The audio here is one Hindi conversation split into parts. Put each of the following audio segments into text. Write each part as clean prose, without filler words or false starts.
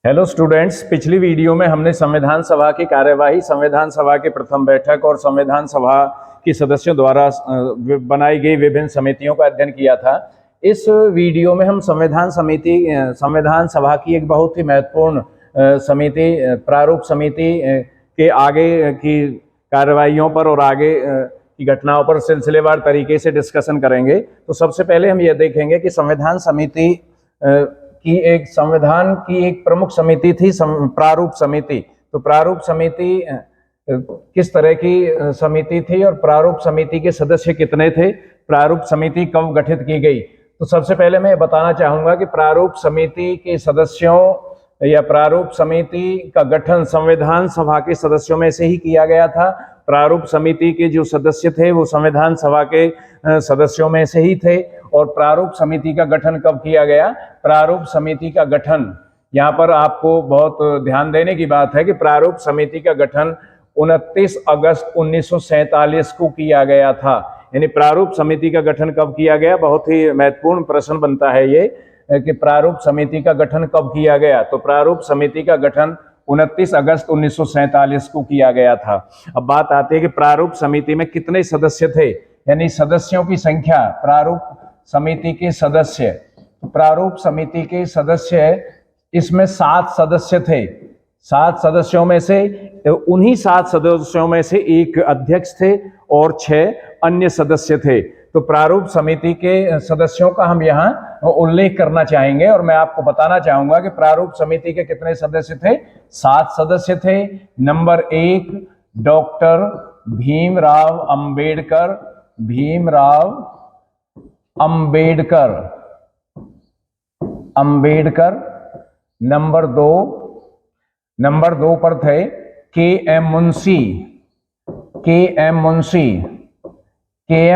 हेलो स्टूडेंट्स, पिछली वीडियो में हमने संविधान सभा की कार्यवाही, संविधान सभा की प्रथम बैठक और संविधान सभा के सदस्यों द्वारा बनाई गई विभिन्न समितियों का अध्ययन किया था। इस वीडियो में हम संविधान सभा की एक बहुत ही महत्वपूर्ण समिति, प्रारूप समिति के आगे की कार्यवाहियों पर और आगे की घटनाओं पर सिलसिलेवार तरीके से डिस्कशन करेंगे। तो सबसे पहले हम ये देखेंगे कि संविधान की एक प्रमुख समिति थी प्रारूप समिति। तो प्रारूप समिति किस तरह की समिति थी और प्रारूप समिति के सदस्य कितने थे, प्रारूप समिति कब गठित की गई। तो सबसे पहले मैं बताना चाहूंगा कि प्रारूप समिति के सदस्यों या प्रारूप समिति का गठन संविधान सभा के सदस्यों में से ही किया गया था। प्रारूप समिति के जो सदस्य थे वो संविधान सभा के सदस्यों में से ही थे। और प्रारूप समिति का गठन कब किया गया? प्रारूप समिति का गठन, यहाँ पर आपको बहुत ध्यान देने की बात है कि प्रारूप समिति का गठन 29 अगस्त 1947 को किया गया था। यानी प्रारूप समिति का गठन कब किया गया? बहुत ही महत्वपूर्ण प्रश्न बनता है ये कि प्रारूप समिति का गठन कब किया गया। तो प्रारूप समिति का गठन 29 अगस्त 1947 को किया गया था। अब बात आती है कि प्रारूप समिति में कितने सदस्य थे, यानी सदस्यों की संख्या। प्रारूप समिति के सदस्य, प्रारूप समिति के सदस्य इसमें 7 सदस्य थे। 7 सदस्यों में से, उन्हीं 7 सदस्यों में से एक अध्यक्ष थे और 6 अन्य सदस्य थे। तो प्रारूप समिति के सदस्यों का हम यहाँ उल्लेख करना चाहेंगे और मैं आपको बताना चाहूंगा कि प्रारूप समिति के कितने सदस्य थे। 7 सदस्य थे। Number 1 doctor Bhimrao Ambedkar. Number 2 पर थे के एम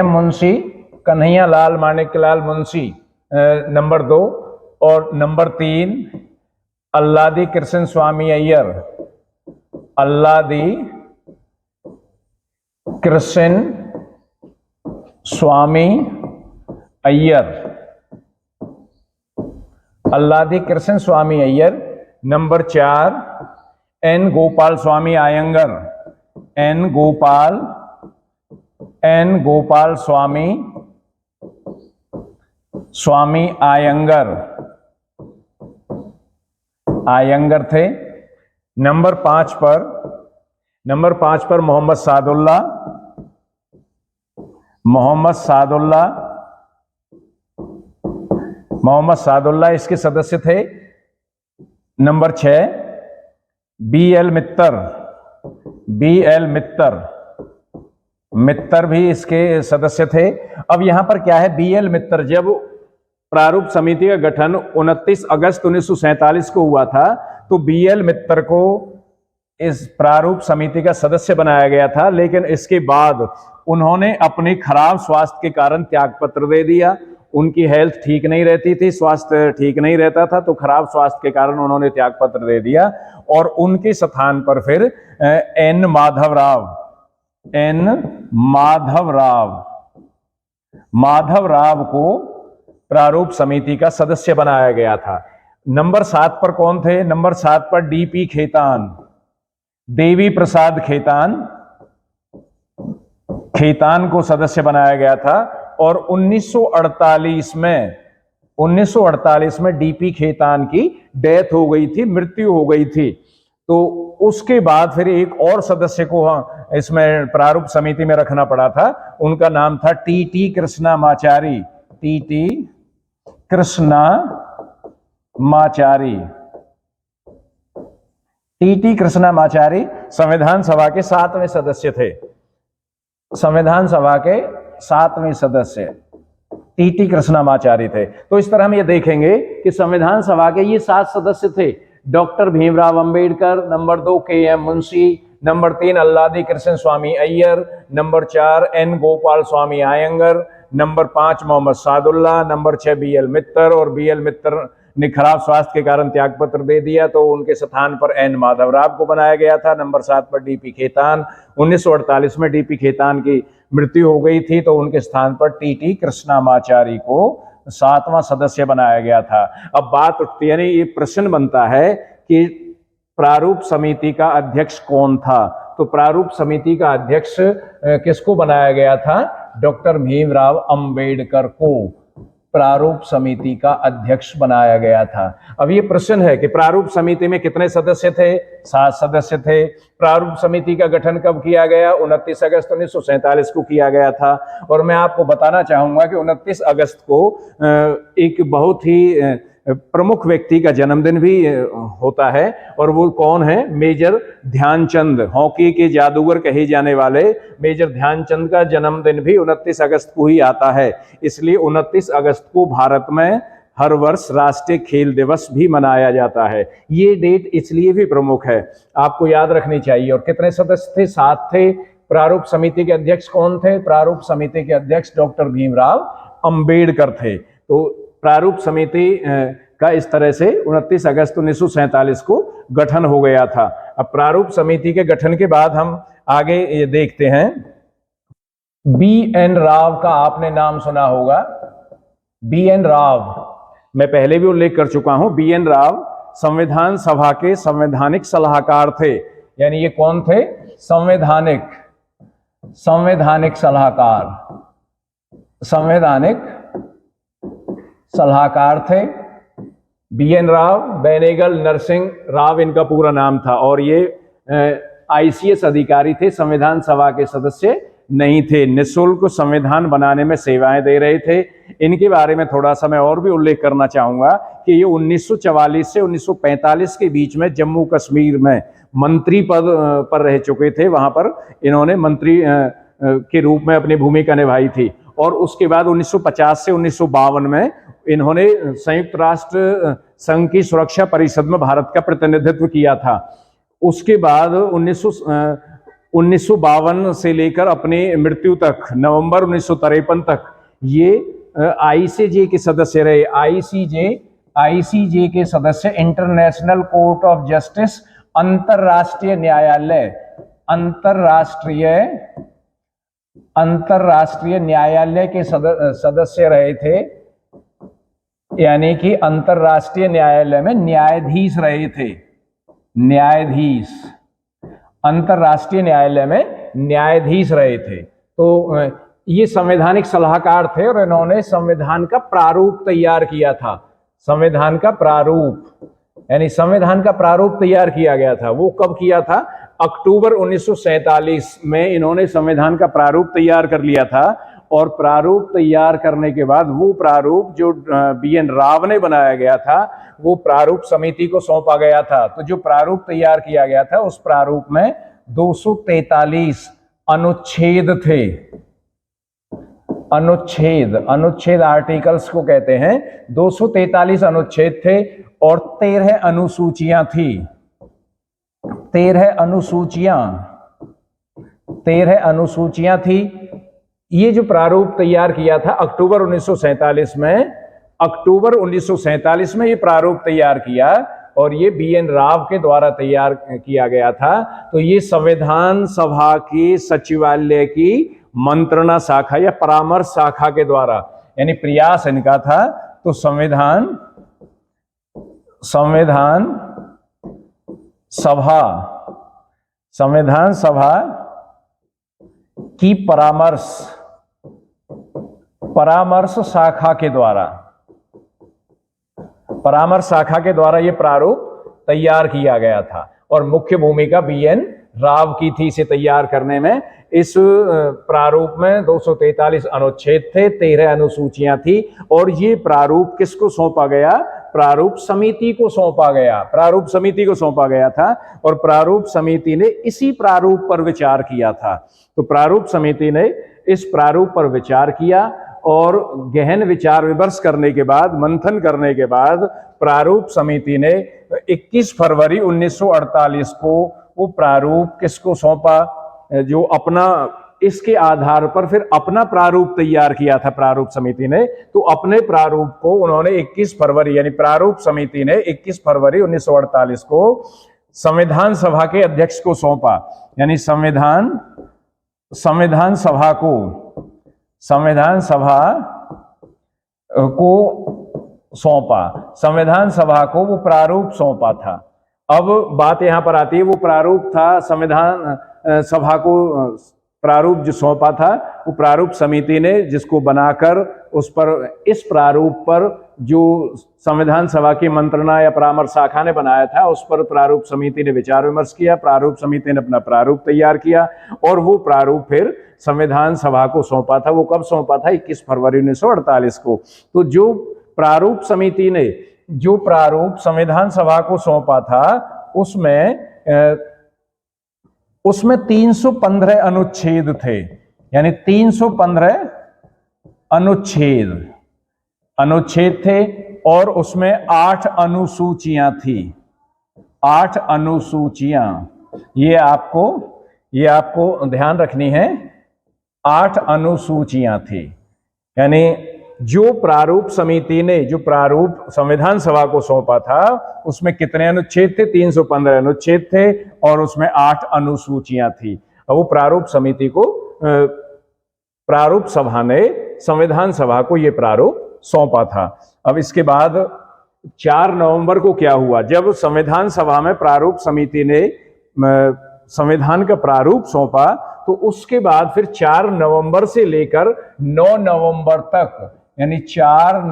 मुंशी, कन्हैया लाल माणिक्यलाल मुंशी, नंबर 2। और number 3 Alladi Krishnaswami Ayyar. Number 4 N Gopalaswami Iyengar थे। नंबर 5 पर मोहम्मद सादुल्ला इसके सदस्य थे। नंबर 6 बी एल मित्तर भी इसके सदस्य थे। अब यहां पर क्या है, बी एल मित्तर, जब प्रारूप समिति का गठन 29 अगस्त 1947 को हुआ था तो बी एल मित्तर को इस प्रारूप समिति का सदस्य बनाया गया था। लेकिन इसके बाद उन्होंने अपने खराब स्वास्थ्य के कारण त्यागपत्र दे दिया। उनकी हेल्थ ठीक नहीं रहती थी, स्वास्थ्य ठीक नहीं रहता था, तो खराब स्वास्थ्य के कारण उन्होंने त्यागपत्र दे दिया और उनके स्थान पर फिर एन माधव राव को प्रारूप समिति का सदस्य बनाया गया था। नंबर 7 पर कौन थे? नंबर 7 पर डीपी देवी प्रसाद खेतान को सदस्य बनाया गया था। और 1948 में डीपी खेतान की डेथ हो गई थी, मृत्यु हो गई थी। तो उसके बाद फिर एक और सदस्य को इसमें प्रारूप समिति में रखना पड़ा था। उनका नाम था टीटी कृष्णामाचारी संविधान सभा के 7वें सदस्य थे। संविधान सभा के 7वें सदस्य टीटी कृष्णामाचारी थे। तो इस तरह हम ये देखेंगे कि संविधान सभा के ये 7 सदस्य थे। Doctor Bhimrao Ambedkar, number 2 K M Munshi, number 3 Alladi Krishnaswami Ayyar, number 4 N Gopalaswami Ayyangar, number 5 Mohammad Saadulla, number 6 B L Mitter. और बी एल मित्तर ने खराब स्वास्थ्य के कारण त्यागपत्र दे दिया तो उनके स्थान पर एन माधव राव को बनाया गया था। नंबर 7 पर डीपी खेतान, 1948 में डीपी खेतान की मृत्यु हो गई थी तो उनके स्थान पर टीटी कृष्णामाचारी को 7वां सदस्य बनाया गया था। अब बात उठती है, यानी ये प्रश्न बनता है कि प्रारूप समिति का अध्यक्ष कौन था। तो प्रारूप समिति का अध्यक्ष किसको बनाया गया था? डॉक्टर भीमराव अंबेडकर को प्रारूप समिति का अध्यक्ष बनाया गया था। अब ये प्रश्न है कि प्रारूप समिति में कितने सदस्य थे? 7 सदस्य थे। प्रारूप समिति का गठन कब किया गया? 29 अगस्त 1947 को किया गया था। और मैं आपको बताना चाहूंगा कि 29 अगस्त को एक बहुत ही प्रमुख व्यक्ति का जन्मदिन भी होता है, और वो कौन है? मेजर ध्यानचंद। हॉकी के जादूगर कहे जाने वाले मेजर ध्यानचंद का जन्मदिन भी 29 अगस्त को ही आता है। इसलिए 29 अगस्त को भारत में हर वर्ष राष्ट्रीय खेल दिवस भी मनाया जाता है। ये डेट इसलिए भी प्रमुख है, आपको याद रखनी चाहिए। और कितने सदस्य थे? 7 थे। प्रारूप समिति के अध्यक्ष कौन थे? प्रारूप समिति के अध्यक्ष डॉक्टर भीमराव अंबेडकर थे। तो प्रारूप समिति का इस तरह से 29 अगस्त 1947 को गठन हो गया था। अब प्रारूप समिति के गठन के बाद हम आगे ये देखते हैं। BN राव का आपने नाम सुना होगा। BN राव, मैं पहले भी उल्लेख कर चुका हूं। BN राव संविधान सभा के संवैधानिक सलाहकार थे। यानी ये कौन थे? संवैधानिक सलाहकार थे। BN राव, बेनेगल नरसिंह राव इनका पूरा नाम था। और ये ICS अधिकारी थे, संविधान सभा के सदस्य नहीं थे। निःशुल्क संविधान बनाने में सेवाएं दे रहे थे। इनके बारे में थोड़ा सा मैं और भी उल्लेख करना चाहूंगा कि ये 1944 से 1945 के बीच में जम्मू कश्मीर में मंत्री पद पर रह चुके थे। वहां पर इन्होंने मंत्री के रूप में अपनी भूमिका निभाई थी। और उसके बाद 1950 से 1952 में इन्होंने संयुक्त राष्ट्र संघ की सुरक्षा परिषद में भारत का प्रतिनिधित्व किया था। उसके बाद 1952 से लेकर अपनी मृत्यु तक, नवंबर 1953 तक ये ICJ के सदस्य रहे। ICJ के सदस्य, इंटरनेशनल कोर्ट ऑफ जस्टिस, अंतरराष्ट्रीय न्यायालय के सदस्य रहे थे। यानी कि अंतरराष्ट्रीय न्यायालय में न्यायाधीश रहे थे। अंतरराष्ट्रीय न्यायालय में न्यायाधीश रहे थे। तो ये संवैधानिक सलाहकार थे और इन्होंने संविधान का प्रारूप तैयार किया था। संविधान का प्रारूप तैयार किया गया था। वो कब किया था? अक्टूबर 1947 में इन्होंने संविधान का प्रारूप तैयार कर लिया था। और प्रारूप तैयार करने के बाद वो प्रारूप जो BN राव ने बनाया गया था, वो प्रारूप समिति को सौंपा गया था। तो जो प्रारूप तैयार किया गया था, उस प्रारूप में 243 अनुच्छेद थे। अनुच्छेद आर्टिकल्स को कहते हैं। 243 अनुच्छेद थे और 13 अनुसूचियां थी। 13 अनुसूचियां थी। ये जो प्रारूप तैयार किया था अक्टूबर 1947 में ये प्रारूप तैयार किया, और ये BN राव के द्वारा तैयार किया गया था। तो ये संविधान सभा के सचिवालय की मंत्रणा शाखा या परामर्श शाखा के द्वारा, यानी प्रयास इनका था। तो संविधान सभा की परामर्श शाखा के द्वारा ये प्रारूप तैयार किया गया था। और मुख्य भूमिका BN राव की थी इसे तैयार करने में। इस प्रारूप में 243 अनुच्छेद थे, 13 अनुसूचियां थी। और ये प्रारूप किसको सौंपा गया? प्रारूप समिति को सौंपा गया था। और प्रारूप समिति ने इसी प्रारूप पर विचार किया था। तो प्रारूप समिति ने इस प्रारूप पर विचार किया और गहन विचार विमर्श करने के बाद, मंथन करने के बाद, प्रारूप समिति ने 21 फरवरी 1948 को वो प्रारूप किसको सौंपा? जो अपना इसके आधार पर फिर अपना प्रारूप तैयार किया था प्रारूप समिति ने। तो अपने प्रारूप को उन्होंने 21 फरवरी, यानी प्रारूप समिति ने 21 फरवरी 1948 को संविधान सभा के अध्यक्ष को सौंपा। यानी संविधान सभा को सौंपा, संविधान सभा को वो प्रारूप सौंपा था। अब बात यहां पर आती है, वो प्रारूप था, संविधान सभा को प्रारूप जो सौंपा था, वो प्रारूप समिति ने जिसको बनाकर उस पर, इस प्रारूप पर जो संविधान सभा की मंत्रणा या परामर्श शाखा ने बनाया था, उस पर प्रारूप समिति ने विचार विमर्श किया, प्रारूप समिति ने अपना प्रारूप तैयार किया और वो प्रारूप फिर संविधान सभा को सौंपा था। वो कब सौंपा था? 21 फरवरी 1948 को। तो जो प्रारूप समिति ने जो प्रारूप संविधान सभा को सौंपा था, उसमें 315 अनुच्छेद थे, यानी 315 अनुच्छेद थे और उसमें 8 अनुसूचियां थी। 8 अनुसूचियां, ये आपको ध्यान रखनी है। 8 अनुसूचियां थी, यानी जो प्रारूप समिति ने जो प्रारूप संविधान सभा को सौंपा था, उसमें कितने अनुच्छेद थे? 315 अनुच्छेद थे और उसमें 8 अनुसूचियां थी। और वो प्रारूप समिति को प्रारूप सभा ने संविधान सभा को ये प्रारूप सौंपा था। अब इसके बाद 4 नवंबर को क्या हुआ? जब संविधान सभा में प्रारूप समिति ने संविधान का प्रारूप सौंपा, तो उसके बाद फिर 4 नवंबर से लेकर 9 नवंबर तक, यानी 4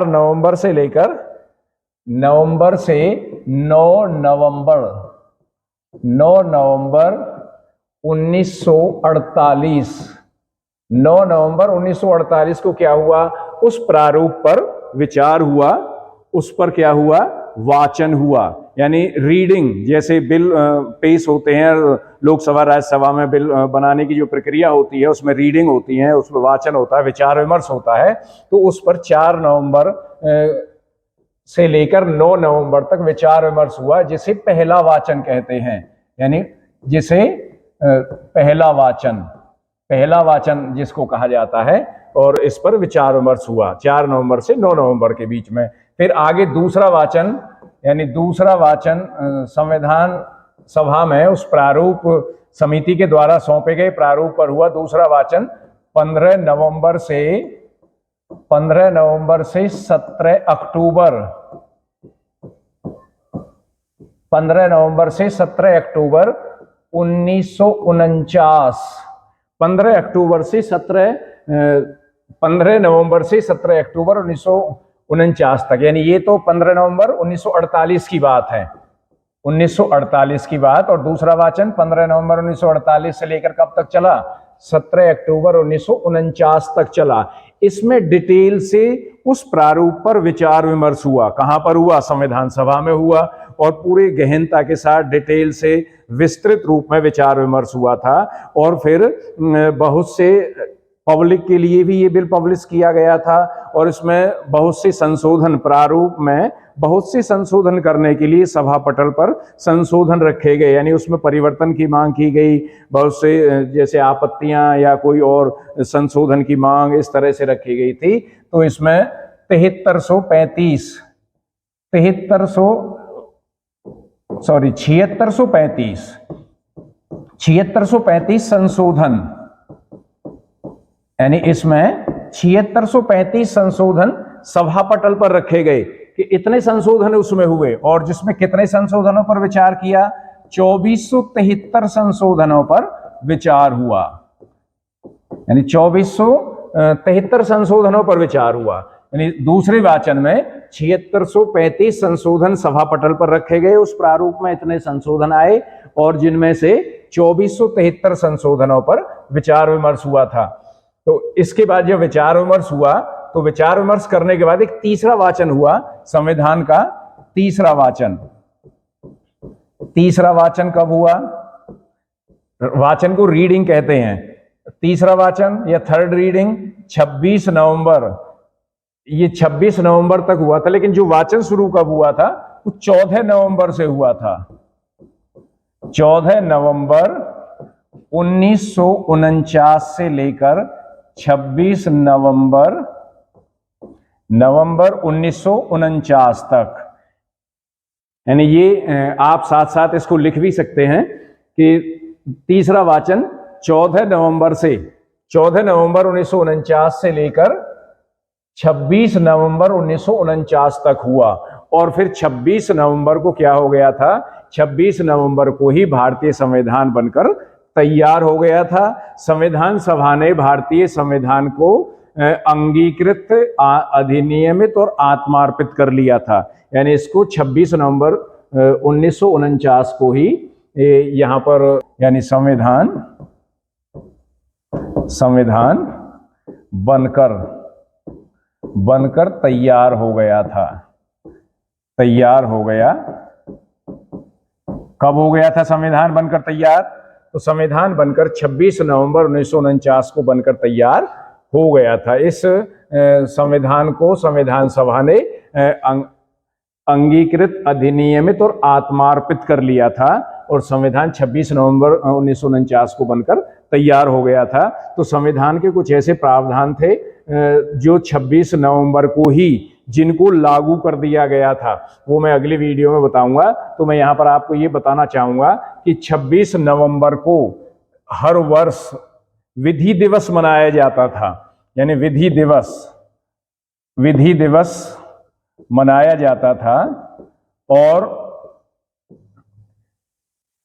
नवंबर से लेकर 9 नवंबर 1948, 9 नवंबर 1948 को क्या हुआ? उस प्रारूप पर विचार हुआ, उस पर क्या हुआ? वाचन हुआ, यानी रीडिंग। जैसे बिल पेश होते हैं लोकसभा राज्यसभा में, बिल बनाने की जो प्रक्रिया होती है उसमें रीडिंग होती है, उसमें वाचन होता है, विचार विमर्श होता है। तो उस पर 4 नवंबर से लेकर 9 नवंबर तक विचार विमर्श हुआ, जिसे पहला वाचन कहते हैं, यानी जिसे पहला वाचन जिसको कहा जाता है। और इस पर विचार विमर्श हुआ 4 नवंबर से 9 नवंबर के बीच में। फिर आगे दूसरा वाचन, यानी दूसरा वाचन संविधान सभा में उस प्रारूप समिति के द्वारा सौंपे गए प्रारूप पर हुआ। दूसरा वाचन 15 नवंबर से 17 अक्टूबर 15 नवंबर से 17 अक्टूबर 1949, 15 नवंबर से 17 अक्टूबर 1949 तक, यानी ये तो 15 नवंबर 1948 की बात है, 1948 की बात। और दूसरा वाचन 15 नवंबर 1948 से लेकर कब तक चला? 17 अक्टूबर 1949 तक चला। इसमें डिटेल से उस प्रारूप पर विचार विमर्श हुआ। कहां पर हुआ? संविधान सभा में हुआ, और पूरे गहनता के साथ डिटेल से विस्तृत रूप में विचार विमर्श हुआ था। और फिर बहुत से पब्लिक के लिए भी ये बिल पब्लिश किया गया था, और इसमें बहुत से संशोधन, प्रारूप में बहुत से संशोधन करने के लिए सभा पटल पर संशोधन रखे गए, यानी उसमें परिवर्तन की मांग की गई। बहुत से जैसे आपत्तियां या कोई और संशोधन की मांग इस तरह से रखी गई थी। तो इसमें 7635 संशोधन, यानी इसमें 7635 संशोधन सभा पटल पर रखे गए कि इतने संशोधन उसमें हुए। और जिसमें कितने संशोधनों पर विचार किया? 2473 संशोधनों पर विचार हुआ, यानी 2473 संशोधनों पर विचार हुआ। यानी दूसरे वाचन में 7635 संशोधन सभा पटल पर रखे गए, उस प्रारूप में इतने संशोधन आए, और जिनमें से 2473 संशोधनों पर विचार विमर्श हुआ था। तो इसके बाद जब विचार विमर्श हुआ, तो विचार विमर्श करने के बाद एक तीसरा वाचन हुआ, संविधान का तीसरा वाचन। तीसरा वाचन कब हुआ? वाचन को रीडिंग कहते हैं। तीसरा वाचन या थर्ड रीडिंग 26 नवंबर, ये 26 नवंबर तक हुआ था, लेकिन जो वाचन शुरू कब हुआ था? वो 14 नवंबर से हुआ था। 14 नवंबर 1949 से लेकर 26 नवंबर 1949 तक, यानी ये आप साथ साथ इसको लिख भी सकते हैं कि तीसरा वाचन 14 नवंबर से 14 नवंबर 1949 से लेकर 26 नवंबर 1949 तक हुआ। और फिर 26 नवंबर को क्या हो गया था, 26 नवंबर को ही भारतीय संविधान बनकर तैयार हो गया था। संविधान सभा ने भारतीय संविधान को अंगीकृत, अधिनियमित और आत्मार्पित कर लिया था। यानी इसको 26 नवंबर 1949 को ही यहां पर यानी संविधान बनकर तैयार हो गया था। तैयार हो गया, कब हो गया था संविधान बनकर तैयार? तो संविधान बनकर 26 नवंबर 1949 को बनकर तैयार हो गया था। इस संविधान को संविधान सभा ने अंगीकृत, अधिनियमित और आत्मार्पित कर लिया था और संविधान 26 नवंबर 1949 को बनकर तैयार हो गया था। तो संविधान के कुछ ऐसे प्रावधान थे जो 26 नवंबर को ही जिनको लागू कर दिया गया था, वो मैं अगली वीडियो में बताऊंगा। तो मैं यहां पर आपको ये बताना चाहूंगा कि 26 नवंबर को हर वर्ष विधि दिवस मनाया जाता था। यानी विधि दिवस मनाया जाता था और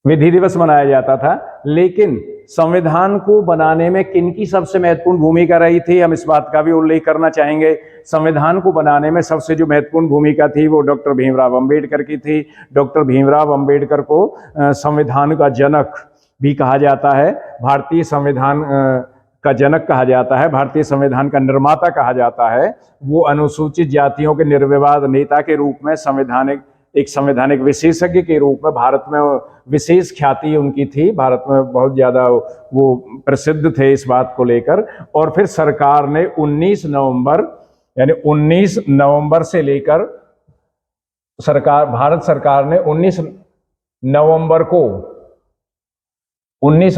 विधि दिवस मनाया जाता था। लेकिन संविधान को बनाने में किनकी सबसे महत्वपूर्ण भूमिका रही थी, हम इस बात का भी उल्लेख करना चाहेंगे। संविधान को बनाने में सबसे जो महत्वपूर्ण भूमिका थी वो डॉक्टर भीमराव अंबेडकर की थी। डॉक्टर भीमराव अंबेडकर को संविधान का जनक भी कहा जाता है, भारतीय संविधान का जनक कहा जाता है, भारतीय संविधान का निर्माता कहा जाता है। वो अनुसूचित जातियों के निर्विवाद नेता के रूप में एक संवैधानिक विशेषज्ञ के रूप में भारत में विशेष ख्याति उनकी थी। भारत में बहुत ज्यादा वो प्रसिद्ध थे इस बात को लेकर। और फिर सरकार ने 19 नवंबर से लेकर भारत सरकार ने 19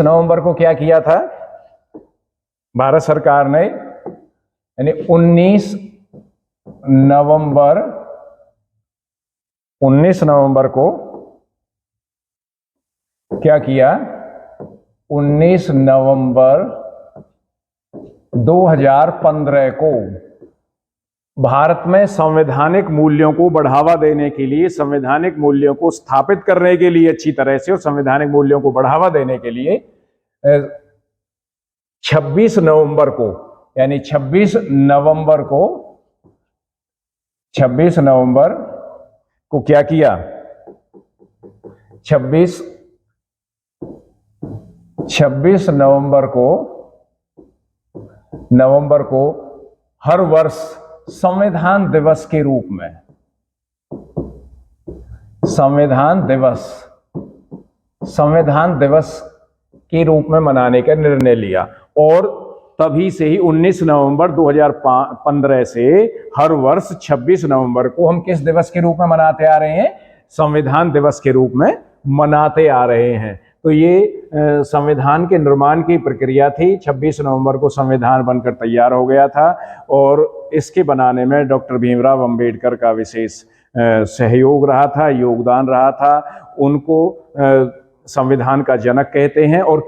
नवंबर को क्या किया था? भारत सरकार ने यानी 19 नवंबर को क्या किया? 19 नवंबर 2015 को भारत में संवैधानिक मूल्यों को बढ़ावा देने के लिए, संवैधानिक मूल्यों को स्थापित करने के लिए अच्छी तरह से और संवैधानिक मूल्यों को बढ़ावा देने के लिए 26 नवंबर को यानी 26 नवंबर को क्या किया? 26 नवंबर को हर वर्ष संविधान दिवस के रूप में मनाने का निर्णय लिया। और तभी से ही 19 नवंबर 2015 से हर वर्ष 26 नवंबर को हम किस दिवस के रूप में मनाते आ रहे हैं? संविधान दिवस के रूप में मनाते आ रहे हैं। तो ये संविधान के निर्माण की प्रक्रिया थी। 26 नवंबर को संविधान बनकर तैयार हो गया था और इसके बनाने में डॉक्टर भीमराव अंबेडकर का विशेष सहयोग रहा था, योगदान रहा था। उनको संविधान का जनक कहते हैं। और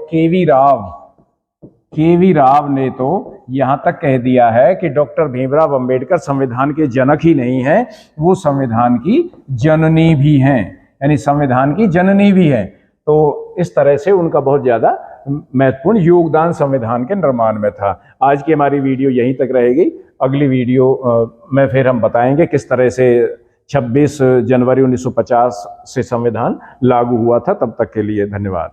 केवी राव ने तो यहां तक कह दिया है कि डॉक्टर भीमराव अंबेडकर संविधान के जनक ही नहीं है, वो संविधान की जननी भी हैं। यानी संविधान की जननी भी है। तो इस तरह से उनका बहुत ज्यादा महत्वपूर्ण योगदान संविधान के निर्माण में था। आज की हमारी वीडियो यहीं तक रहेगी। अगली वीडियो में फिर हम बताएंगे किस तरह से 26 जनवरी 1950 से संविधान लागू हुआ था। तब तक के लिए धन्यवाद।